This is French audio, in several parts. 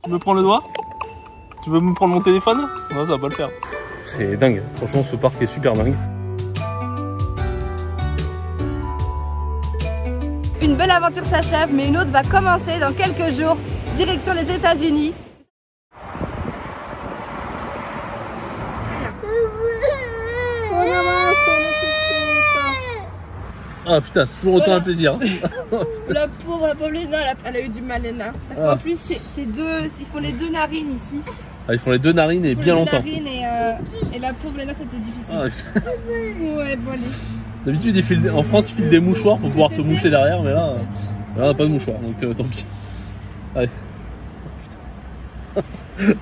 Tu me prends le doigt? Tu veux me prendre mon téléphone? Non, ça va pas le faire. C'est dingue, franchement ce parc est super dingue. Une belle aventure s'achève, mais une autre va commencer dans quelques jours, direction les États-Unis. Ah putain, c'est toujours autant un plaisir. La pauvre Léna, elle a eu du mal, Léna. Parce qu'en plus, c'est deux, ils font les deux narines ici. Ah, ils font les deux narines et bien longtemps. Et la pauvre Léna, c'était difficile. Ah, ouais, bon, allez. D'habitude, en France, ils filent des mouchoirs pour pouvoir se moucher derrière, mais là on n'a pas de mouchoir, donc tant pis. Allez.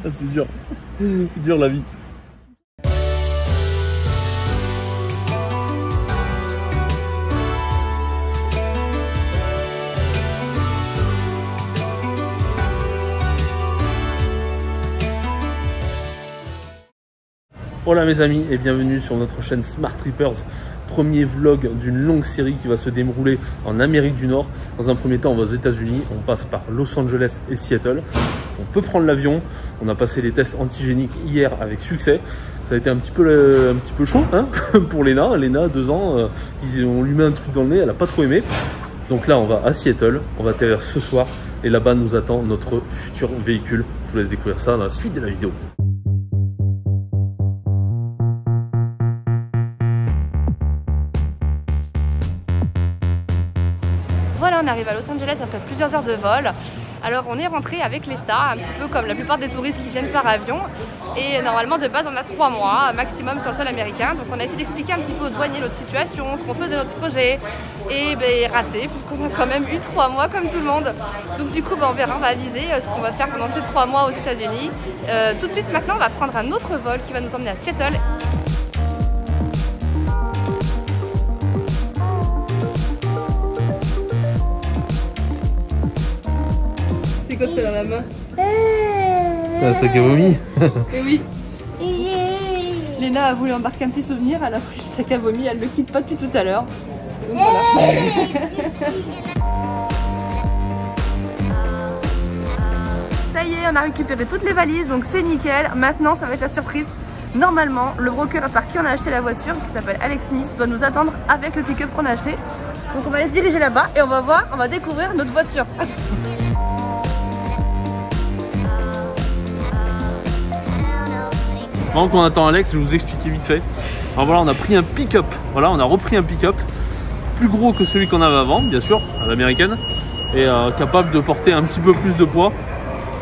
C'est dur. C'est dur la vie. Hola mes amis et bienvenue sur notre chaîne Smart Trippers. Premier vlog d'une longue série qui va se dérouler en Amérique du Nord. Dans un premier temps, on va aux États-Unis, on passe par Los Angeles et Seattle. On peut prendre l'avion. On a passé les tests antigéniques hier avec succès. Ça a été un petit peu chaud hein, pour Léna. Léna, 2 ans, on lui met un truc dans le nez, elle n'a pas trop aimé. Donc là, on va à Seattle, on va atterrir ce soir et là-bas nous attend notre futur véhicule. Je vous laisse découvrir ça dans la suite de la vidéo. Voilà, on arrive à Los Angeles après plusieurs heures de vol. Alors on est rentré avec les stars, un petit peu comme la plupart des touristes qui viennent par avion. Et normalement de base on a 3 mois maximum sur le sol américain. Donc on a essayé d'expliquer un petit peu aux douaniers notre situation, ce qu'on faisait de notre projet. Et raté, puisqu'on a quand même eu 3 mois comme tout le monde. Donc du coup on verra, on va aviser ce qu'on va faire pendant ces 3 mois aux États-Unis. Tout de suite maintenant on va prendre un autre vol qui va nous emmener à Seattle. C'est quoi que t'as dans la main? C'est un sac à vomi. Et oui. Léna a voulu embarquer un petit souvenir, elle a pris le sac à vomi, elle le quitte pas depuis tout à l'heure. Donc voilà. Ça y est, on a récupéré toutes les valises, donc c'est nickel. Maintenant, ça va être la surprise. Normalement, le broker par qui on a acheté la voiture, qui s'appelle Alex Smith, doit nous attendre avec le pick-up qu'on a acheté. Donc on va aller se diriger là-bas et on va voir, on va découvrir notre voiture. Pendant qu'on attend Alex, je vais vous expliquer vite fait. Alors voilà, on a pris un pick-up. Voilà, on a repris un pick-up plus gros que celui qu'on avait avant, bien sûr, à l'américaine, et capable de porter un petit peu plus de poids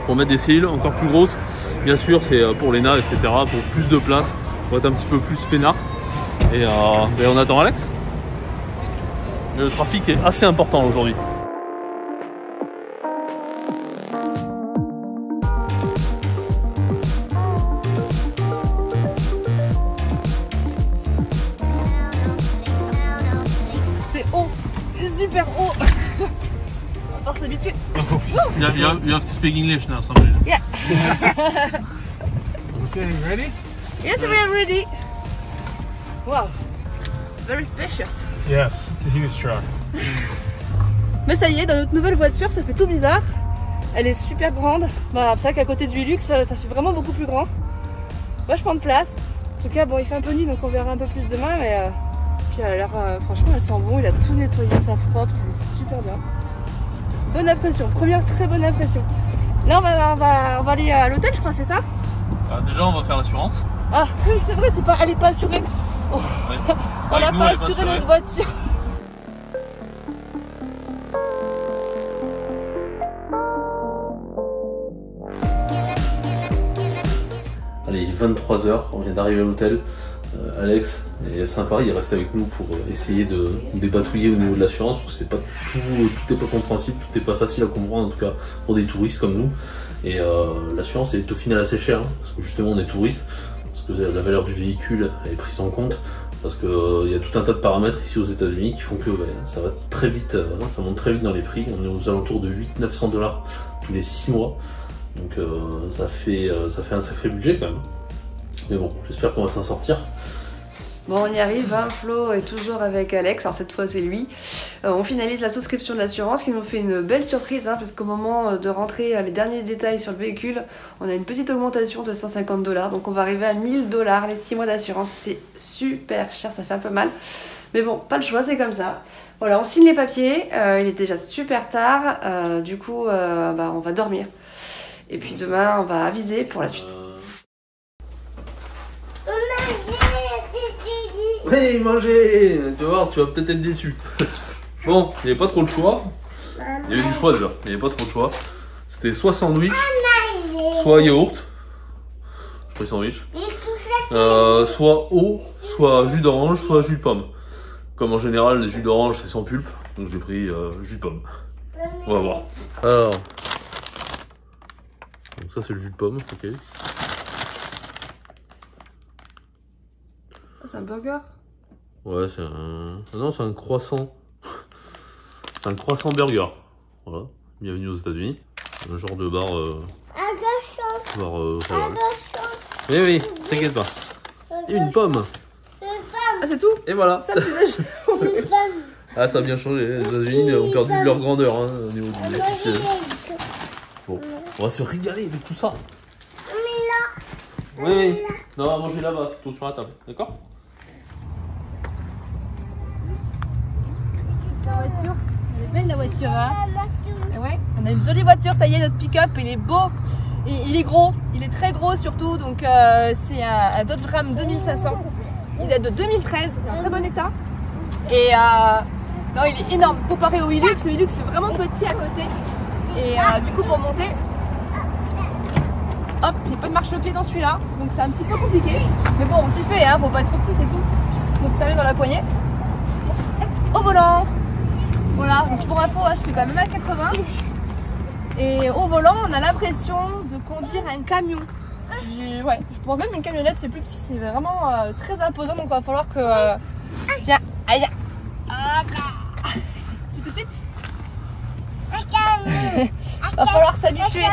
pour mettre des cellules encore plus grosses. Bien sûr, c'est pour Léna, etc. Pour plus de place, pour être un petit peu plus peinard. Et on attend Alex. Mais le trafic est assez important aujourd'hui. Super haut. On va s'habituer. You have to speak English now, somebody. Yeah. Okay, ready? Yes, we are ready. Wow, very spacious. Yes, it's a huge truck. Mais ça y est, dans notre nouvelle voiture, ça fait tout bizarre. Elle est super grande. Bah, c'est vrai qu'à côté du Hilux, ça fait vraiment beaucoup plus grand. Vachement de place. En tout cas, bon, il fait un peu nuit, donc on verra un peu plus demain, mais. Puis elle a l'air, franchement elle sent bon, il a tout nettoyé, ça propre, c'est super bien. Bonne impression, première très bonne impression. Là on va aller à l'hôtel je crois, c'est ça? Déjà on va faire l'assurance. Ah oui c'est vrai, elle est pas assurée. Oh. Ouais. On n'a pas assuré notre voiture. Allez, il est 23 h, on vient d'arriver à l'hôtel. Alex est sympa, il reste avec nous pour essayer de dépatouiller au niveau de l'assurance, parce que c'est pas tout est pas compréhensible, tout est pas facile à comprendre, en tout cas pour des touristes comme nous. Et l'assurance est au final assez chère, hein, parce que justement on est touristes, parce que la valeur du véhicule est prise en compte, parce qu'il y a tout un tas de paramètres ici aux États-Unis qui font que ça va très vite, ça monte très vite dans les prix. On est aux alentours de 800-900 $ tous les 6 mois, donc ça fait un sacré budget quand même. Mais bon, j'espère qu'on va s'en sortir. Bon, on y arrive, hein. Flo est toujours avec Alex, alors cette fois c'est lui. On finalise la souscription de l'assurance qui nous fait une belle surprise, hein, parce qu'au moment de rentrer les derniers détails sur le véhicule, on a une petite augmentation de 150 $, donc on va arriver à 1000 $, les 6 mois d'assurance. C'est super cher, ça fait un peu mal. Mais bon, pas le choix, c'est comme ça. Voilà, on signe les papiers, il est déjà super tard, du coup on va dormir. Et puis demain, on va aviser pour la suite. Oui, manger. Tu vas voir, tu vas peut-être être déçu. Bon, il n'y avait pas trop de choix. Il y avait du choix déjà, il n'y avait pas trop de choix. C'était soit sandwich, soit yaourt. Je pris sandwich. Soit eau, soit jus d'orange, soit jus de pomme. Comme en général, les jus d'orange c'est sans pulpe, donc j'ai pris jus de pomme. On va voir. Alors, donc ça c'est le jus de pomme, ok. C'est un burger? Ouais, c'est un... Non, c'est un croissant. C'est un croissant burger. Voilà, bienvenue aux États-Unis. Un genre de bar... Oui, oui, t'inquiète pas. Et une pomme. Ah, c'est tout? Et voilà. Ça, le visage. Ah, ça a bien changé. Les États-Unis ont perdu de leur grandeur hein, au niveau du... Bon, on va se régaler avec tout ça. Oui, oui. Non, on va manger là-bas, plutôt sur la table. D'accord? La voiture, elle est belle la voiture, hein? Et ouais, on a une jolie voiture, ça y est, notre pick-up, il est beau. Et il est gros, il est très gros surtout, donc c'est un Dodge Ram 2500. Il est de 2013, il est en très bon état. Et non, il est énorme comparé au Hilux. Le Hilux c'est vraiment petit à côté. Et du coup pour monter, hop, il n'y a pas de marche-pied dans celui-là, donc c'est un petit peu compliqué. Mais bon, on s'y fait, hein, faut pas être trop petit, c'est tout. Faut se serrer dans la poignée. Au volant. Voilà, donc pour info, je fais quand même 1,80 m. Et au volant, on a l'impression de conduire un camion. Ouais, je pourrais même une camionnette, c'est plus petit, c'est vraiment très imposant, donc il va falloir que... Viens, allez, tu te têtes. Va falloir s'habituer.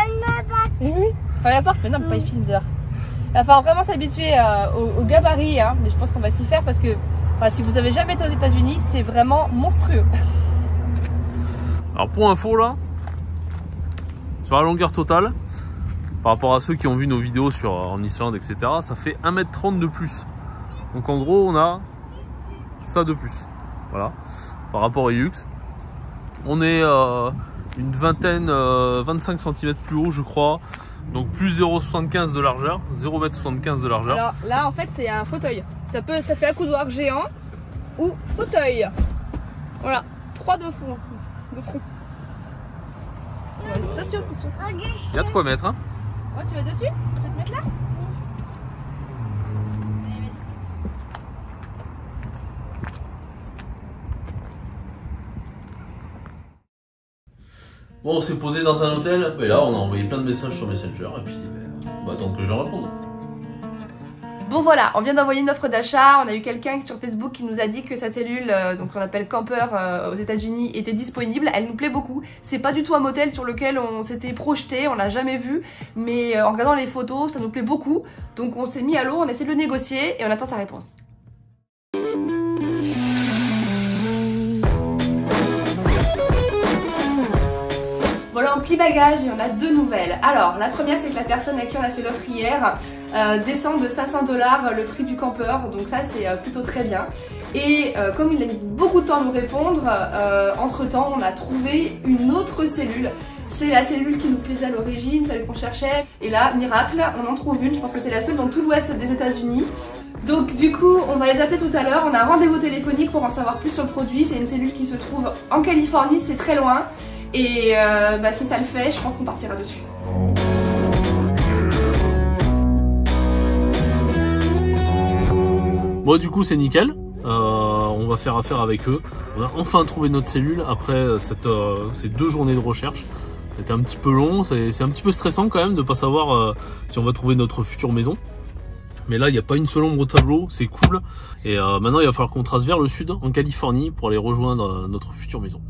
Oui, enfin la porte, mais non, mais pas il filme dehors. Il va falloir vraiment s'habituer au gabarit, hein, mais je pense qu'on va s'y faire parce que si vous avez jamais été aux États-Unis, c'est vraiment monstrueux. Alors pour info là, sur la longueur totale, par rapport à ceux qui ont vu nos vidéos en Islande, etc., ça fait 1,30 m de plus. Donc en gros, on a ça de plus. Voilà. Par rapport à Hilux, on est une vingtaine, 25 cm plus haut, je crois. Donc plus 0,75 de largeur, 0,75 m de largeur. Alors là, en fait, c'est un fauteuil. Ça fait un coudoir géant ou fauteuil. Voilà, 3 de front. Attention. Il y a de quoi mettre, hein. Ouais, tu vas dessus? Tu vas te mettre là? Bon, on s'est posé dans un hôtel, et là on a envoyé plein de messages sur Messenger, et puis on va attendre que je leur réponde. Bon voilà, on vient d'envoyer une offre d'achat, on a eu quelqu'un sur Facebook qui nous a dit que sa cellule, donc qu'on appelle camper aux États-Unis, était disponible. Elle nous plaît beaucoup. C'est pas du tout un motel sur lequel on s'était projeté, on l'a jamais vu, mais en regardant les photos, ça nous plaît beaucoup. Donc on s'est mis à l'eau, on essaie de le négocier et on attend sa réponse. Voilà, en pli bagage et on a 2 nouvelles. Alors, la première, c'est que la personne à qui on a fait l'offre hier descend de 500 $ le prix du campeur, donc ça c'est plutôt très bien. Et comme il a mis beaucoup de temps à nous répondre, entre temps on a trouvé une autre cellule. C'est la cellule qui nous plaisait à l'origine, celle qu'on cherchait. Et là, miracle, on en trouve une. Je pense que c'est la seule dans tout l'ouest des États-Unis. Donc du coup, on va les appeler tout à l'heure. On a un rendez-vous téléphonique pour en savoir plus sur le produit. C'est une cellule qui se trouve en Californie, c'est très loin. Et si ça le fait, je pense qu'on partira dessus. Bon, du coup, c'est nickel. On va faire affaire avec eux. On a enfin trouvé notre cellule après ces 2 journées de recherche. C'était un petit peu long, c'est un petit peu stressant quand même de ne pas savoir si on va trouver notre future maison. Mais là, il n'y a pas une seule ombre au tableau, c'est cool. Et maintenant, il va falloir qu'on trace vers le sud, en Californie, pour aller rejoindre notre future maison.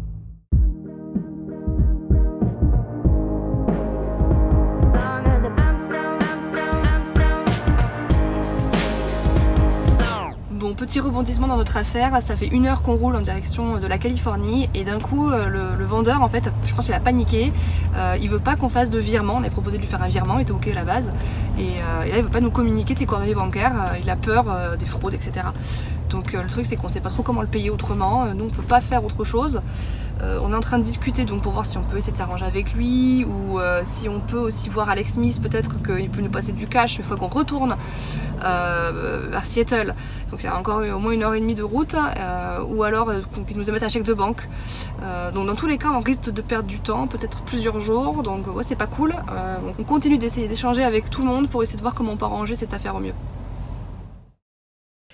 Bon, petit rebondissement dans notre affaire, ça fait 1 heure qu'on roule en direction de la Californie et d'un coup le vendeur en fait, je pense qu'il a paniqué, il veut pas qu'on fasse de virement, on a proposé de lui faire un virement, il était ok à la base et là il veut pas nous communiquer ses coordonnées bancaires, il a peur des fraudes etc. Donc le truc c'est qu'on sait pas trop comment le payer autrement, nous on peut pas faire autre chose. On est en train de discuter donc pour voir si on peut essayer de s'arranger avec lui ou si on peut aussi voir Alex Smith, peut-être qu'il peut nous passer du cash une fois qu'on retourne vers Seattle. Donc il y a encore au moins 1h30 de route ou alors qu'il nous émette un chèque de banque. Donc dans tous les cas on risque de perdre du temps, peut-être plusieurs jours, donc ouais, c'est pas cool. Donc on continue d'essayer d'échanger avec tout le monde pour essayer de voir comment on peut arranger cette affaire au mieux.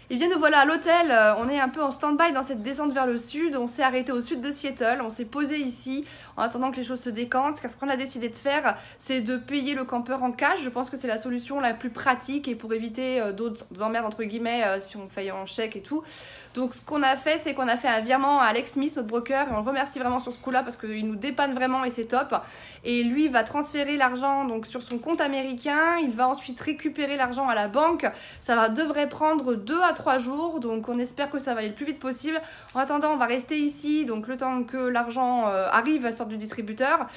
Et bien nous voilà à l'hôtel, on est un peu en stand-by dans cette descente vers le sud, on s'est arrêté au sud de Seattle, on s'est posé ici en attendant que les choses se décantent, car ce qu'on a décidé de faire c'est de payer le campeur en cash, je pense que c'est la solution la plus pratique et pour éviter d'autres emmerdes entre guillemets si on paye en chèque et tout. Donc ce qu'on a fait c'est qu'on a fait un virement à Alex Smith, notre broker, et on le remercie vraiment sur ce coup là parce qu'il nous dépanne vraiment et c'est top. Et lui va transférer l'argent donc sur son compte américain, il va ensuite récupérer l'argent à la banque, ça devrait prendre 2 à 3 jours, donc on espère que ça va aller le plus vite possible. En attendant on va rester ici donc le temps que l'argent arrive à sortir du distributeur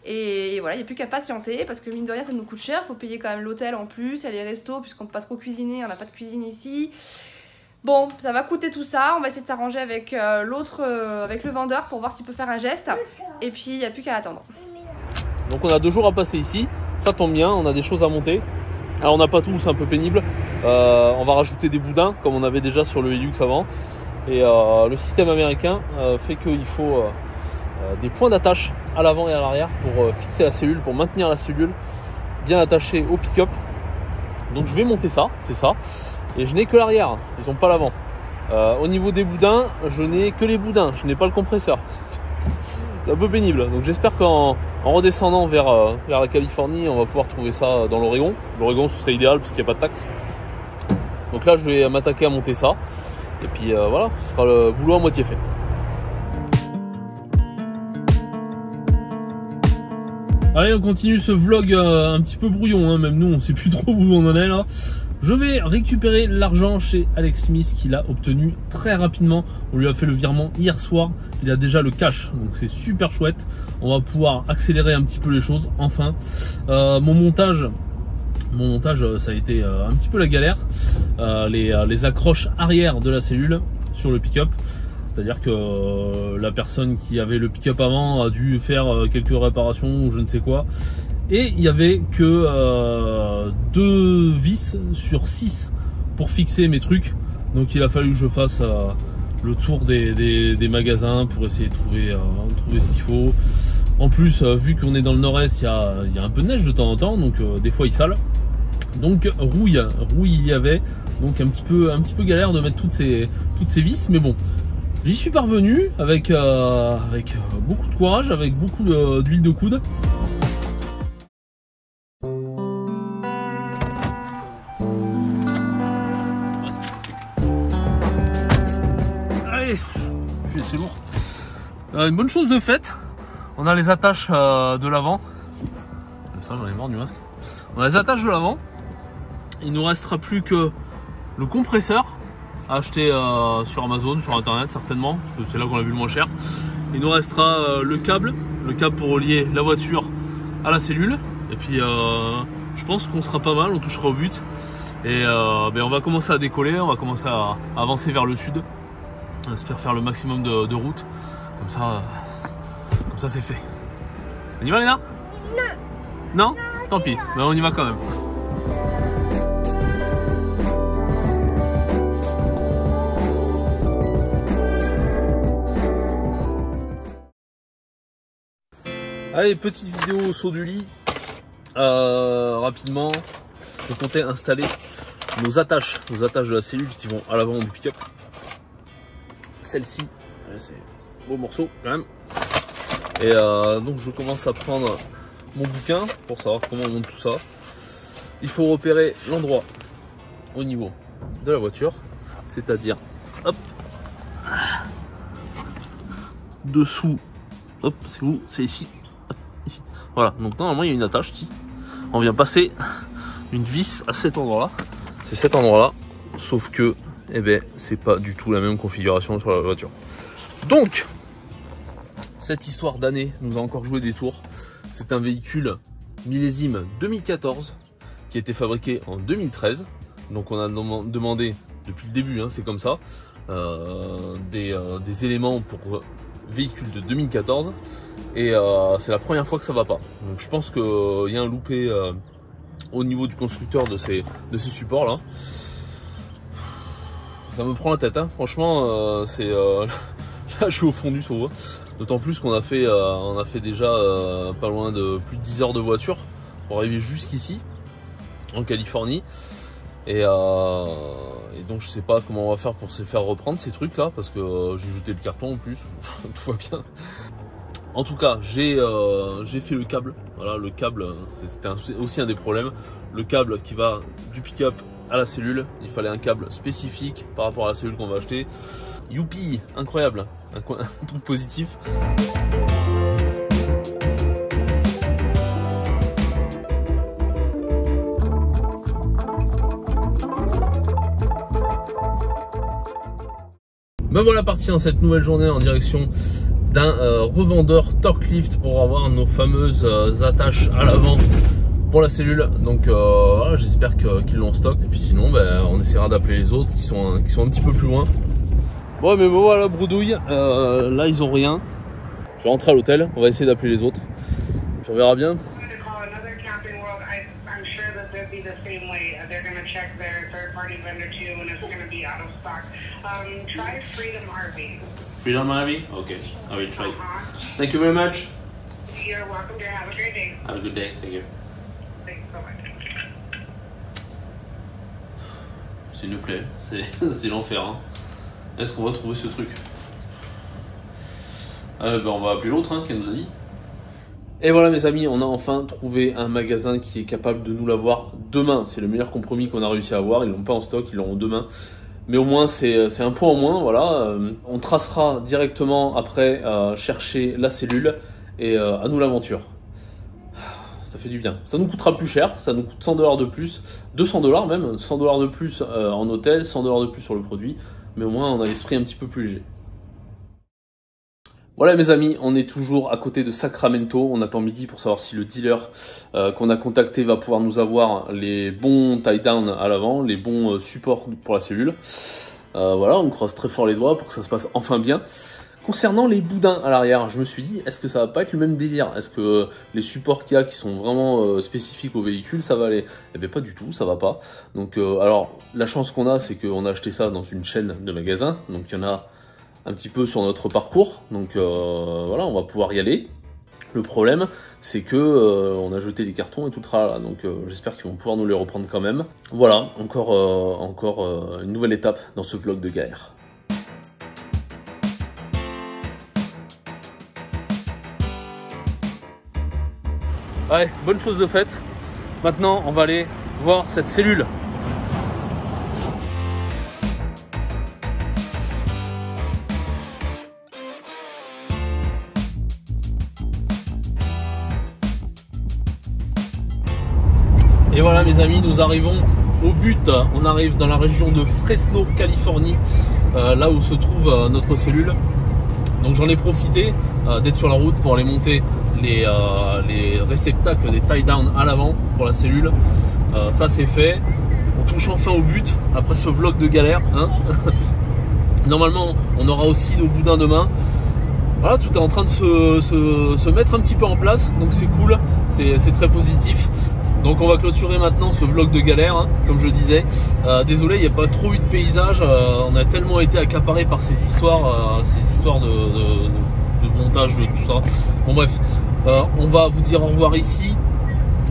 et voilà, il n'y a plus qu'à patienter parce que mine de rien ça nous coûte cher, il faut payer quand même l'hôtel en plus, et les restos puisqu'on ne peut pas trop cuisiner, on n'a pas de cuisine ici. Bon, ça va coûter tout ça, on va essayer de s'arranger avec avec le vendeur pour voir s'il peut faire un geste et puis il n'y a plus qu'à attendre. Donc on a 2 jours à passer ici, ça tombe bien, on a des choses à monter. Alors on n'a pas tout, c'est un peu pénible, on va rajouter des boudins comme on avait déjà sur le Hilux avant. Et le système américain fait qu'il faut des points d'attache à l'avant et à l'arrière pour fixer la cellule, pour maintenir la cellule bien attachée au pick-up. Donc je vais monter ça, c'est ça. Et je n'ai que l'arrière, ils n'ont pas l'avant. Au niveau des boudins, je n'ai que les boudins, je n'ai pas le compresseur. C'est un peu pénible. Donc j'espère qu'en redescendant vers la Californie, on va pouvoir trouver ça dans l'Oregon. L'Oregon, ce serait idéal parce qu'il n'y a pas de taxe. Donc là, je vais m'attaquer à monter ça. Et puis voilà, ce sera le boulot à moitié fait. Allez, on continue ce vlog un petit peu brouillon, hein. Même nous, on ne sait plus trop où on en est là. Je vais récupérer l'argent chez Alex Smith qu'il a obtenu très rapidement. On lui a fait le virement hier soir. Il a déjà le cash, donc c'est super chouette. On va pouvoir accélérer un petit peu les choses, enfin. Mon montage, ça a été un petit peu la galère. Les accroches arrière de la cellule sur le pick-up. C'est-à-dire que la personne qui avait le pick-up avant a dû faire quelques réparations ou je ne sais quoi. Et il n'y avait que 2 vis sur 6 pour fixer mes trucs. Donc il a fallu que je fasse le tour des magasins pour essayer de trouver ce qu'il faut. En plus, vu qu'on est dans le nord-est, il y a un peu de neige de temps en temps, donc des fois il sale. Donc rouille il y avait. Donc un petit peu galère de mettre toutes ces vis, mais bon. J'y suis parvenu avec beaucoup de courage, avec beaucoup d'huile de coude. Allez, c'est lourd. Une bonne chose de faite, on a les attaches de l'avant. Ça, j'en ai marre du masque. On a les attaches de l'avant. Il nous restera plus que le compresseur. Acheté sur Amazon, sur internet certainement, parce que c'est là qu'on l'a vu le moins cher. Il nous restera le câble pour relier la voiture à la cellule. Et puis je pense qu'on sera pas mal, on touchera au but. Et on va commencer à décoller, on va commencer à avancer vers le sud. On espère faire le maximum de route. Comme ça c'est fait. On y va Léna? Non. Non? Tant pis, mais on y va quand même. Allez, petite vidéo au saut du lit. Rapidement, je comptais installer nos attaches de la cellule qui vont à l'avant du pick-up. Celle-ci, c'est un beau morceau quand même. Et donc je commence à prendre mon bouquin pour savoir comment on monte tout ça. Il faut repérer l'endroit au niveau de la voiture, c'est-à-dire hop, dessous, hop, c'est où? C'est ici. Ici. Voilà, donc normalement il y a une attache ici. On vient passer une vis à cet endroit là. C'est cet endroit là. Sauf que eh ben c'est pas du tout la même configuration sur la voiture. Donc, cette histoire d'année nous a encore joué des tours. C'est un véhicule millésime 2014 qui a été fabriqué en 2013. Donc on a demandé depuis le début, hein, c'est comme ça, des éléments pour véhicule de 2014 et c'est la première fois que ça va pas. Donc je pense qu'il y a un loupé au niveau du constructeur de ces supports là. Ça me prend la tête, hein. Franchement, là je suis au fond du seau. D'autant plus qu'on a fait, déjà pas loin de plus de 10 heures de voiture pour arriver jusqu'ici en Californie. Et donc je sais pas comment on va faire pour se faire reprendre ces trucs là parce que j'ai jeté le carton en plus. Tout va bien. En tout cas, j'ai fait le câble. Voilà, le câble, c'était aussi un des problèmes. Le câble qui va du pick-up à la cellule, il fallait un câble spécifique par rapport à la cellule qu'on va acheter. Youpi, incroyable, un truc positif. Me voilà parti dans cette nouvelle journée en direction d'un revendeur torque lift pour avoir nos fameuses attaches à l'avant pour la cellule. Donc voilà, j'espère qu'ils l'ont en stock. Et puis sinon, on essaiera d'appeler les autres qui sont un petit peu plus loin. Bon, mais voilà, bredouille. Là, ils ont rien. Je vais rentrer à l'hôtel. On va essayer d'appeler les autres. Puis on verra bien. Try Freedom RV. Freedom RV? Okay, I will try. Thank you very much. You're welcome there. Have a great day. Have a good day. Thank you. Thanks so much. S'il nous plaît, c'est l'enfer. Hein. Est-ce qu'on va trouver ce truc? On va appeler l'autre qui nous a dit. Et voilà mes amis, on a enfin trouvé un magasin qui est capable de nous l'avoir demain. C'est le meilleur compromis qu'on a réussi à avoir. Ils l'ont pas en stock, ils l'auront demain. Mais au moins c'est un point en moins, voilà. On tracera directement après chercher la cellule et à nous l'aventure. Ça fait du bien. Ça nous coûtera plus cher, ça nous coûte $100 de plus, $200 même, $100 de plus en hôtel, $100 de plus sur le produit. Mais au moins on a l'esprit un petit peu plus léger. Voilà mes amis, on est toujours à côté de Sacramento, on attend midi pour savoir si le dealer qu'on a contacté va pouvoir nous avoir les bons tie-down à l'avant, les bons supports pour la cellule. Voilà, on croise très fort les doigts pour que ça se passe enfin bien. Concernant les boudins à l'arrière, je me suis dit, est-ce que ça va pas être le même délire? Est-ce que les supports qu'il y a qui sont vraiment spécifiques au véhicule, ça va aller? Eh bien pas du tout, ça va pas. Donc alors, la chance qu'on a, c'est qu'on a acheté ça dans une chaîne de magasins, donc il y en a un petit peu sur notre parcours, donc voilà, on va pouvoir y aller. Le problème, c'est que on a jeté les cartons et tout tralala, donc j'espère qu'ils vont pouvoir nous les reprendre quand même. Voilà, encore une nouvelle étape dans ce vlog de galère. Ouais, bonne chose de faite. Maintenant, on va aller voir cette cellule. Et voilà mes amis, nous arrivons au but. On arrive dans la région de Fresno, Californie, là où se trouve notre cellule. Donc j'en ai profité d'être sur la route pour aller monter les réceptacles des tie-down à l'avant pour la cellule. Ça c'est fait. On touche enfin au but après ce vlog de galère. Hein. Normalement on aura aussi nos boudins demain. Voilà, tout est en train de se mettre un petit peu en place. Donc c'est cool, c'est très positif. Donc on va clôturer maintenant ce vlog de galère, hein, comme je disais. Désolé, il n'y a pas trop eu de paysage. On a tellement été accaparé par ces histoires de montage, de tout ça. Bon bref, on va vous dire au revoir ici.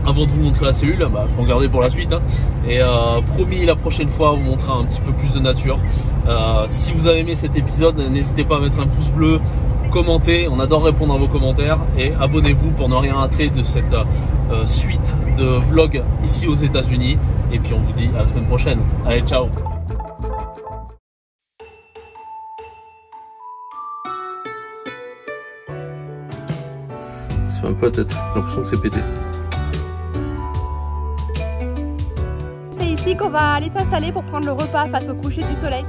Avant de vous montrer la cellule, faut regarder pour la suite. Hein. Et promis, la prochaine fois, on vous montrera un petit peu plus de nature. Si vous avez aimé cet épisode, n'hésitez pas à mettre un pouce bleu, commentez, on adore répondre à vos commentaires. Et abonnez-vous pour ne rien rater de cette suite de vlogs ici aux États-Unis. Et puis on vous dit à la semaine prochaine. Allez, ciao! Ça fait un peu la tête, j'ai l'impression que c'est pété. ainsi qu'on va aller s'installer pour prendre le repas face au coucher du soleil.